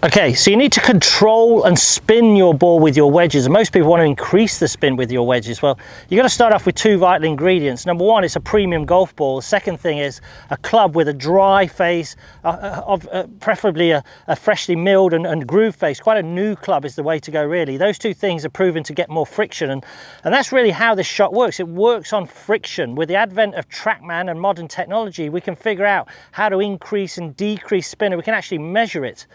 Okay, so you need to control and spin your ball with your wedges, and most people want to increase the spin with your wedges. Well, you've got to start off with two vital ingredients. Number one, it's a premium golf ball. The second thing is a club with a dry face, preferably a freshly milled and grooved face. Quite a new club is the way to go, really. Those two things are proven to get more friction, and that's really how this shot works. It works on friction. With the advent of TrackMan and modern technology, we can figure out how to increase and decrease spin, and we can actually measure it.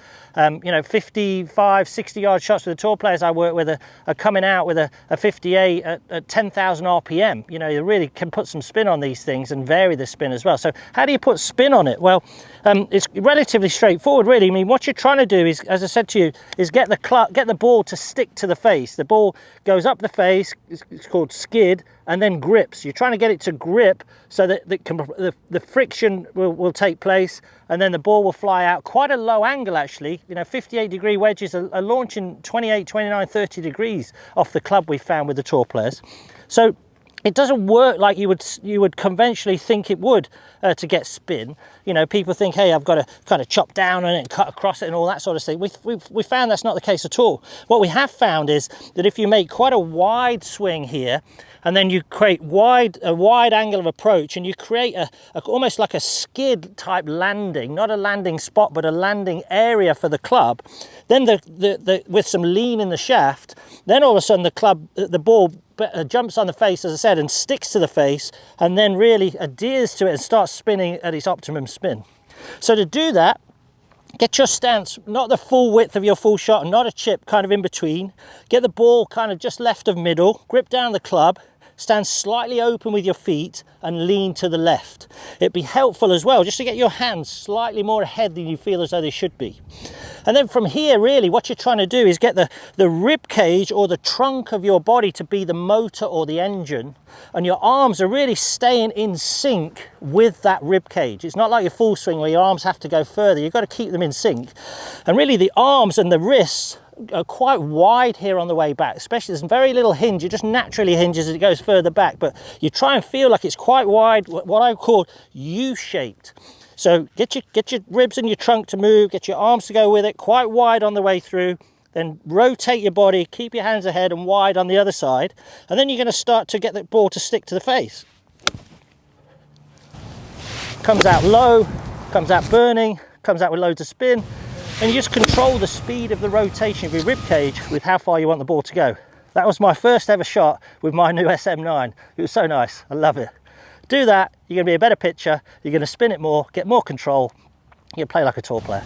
You know, 55, 60-yard shots with the tour players I work with are coming out with a 58 at 10,000 RPM. You know, you really can put some spin on these things and vary the spin as well. So how do you put spin on it? Well, it's relatively straightforward, really. I mean, what you're trying to do is, as I said to you, is get the ball to stick to the face. The ball goes up the face, it's called skid, and then grips. You're trying to get it to grip so that the friction will take place, and then the ball will fly out quite a low angle, actually. You know, 58-degree wedges are launching 28, 29, 30 degrees off the club we found with the tour players. So it doesn't work like you would conventionally think it would to get spin. You know, people think, hey, I've got to kind of chop down on it and cut across it and all that sort of thing. We found that's not the case at all. What we have found is that if you make quite a wide swing here, and then you create a wide angle of approach, and you create almost like a skid type landing, not a landing spot, but a landing area for the club, then with some lean in the shaft, then all of a sudden the ball jumps on the face, as I said, and sticks to the face, and then really adheres to it and starts spinning at its optimum spin. So to do that, get your stance, not the full width of your full shot, and not a chip, kind of in between. Get the ball kind of just left of middle, grip down the club, stand slightly open with your feet, and lean to the left. It'd be helpful as well just to get your hands slightly more ahead than you feel as though they should be. And then from here, really what you're trying to do is get the rib cage or the trunk of your body to be the motor or the engine, and your arms are really staying in sync with that rib cage. It's not like your full swing where your arms have to go further. You've got to keep them in sync. And really the arms and the wrists are quite wide here on the way back, especially there's very little hinge. It just naturally hinges as it goes further back, but you try and feel like it's quite wide, what I call U-shaped. So get your ribs and your trunk to move, get your arms to go with it, quite wide on the way through, then rotate your body, keep your hands ahead and wide on the other side, and then you're going to start to get the ball to stick to the face. Comes out low, comes out burning, comes out with loads of spin, and you just control the speed of the rotation of your rib cage with how far you want the ball to go. That was my first ever shot with my new SM9. It was so nice, I love it. Do that, you're going to be a better pitcher, you're going to spin it more, get more control, you can play like a tour player.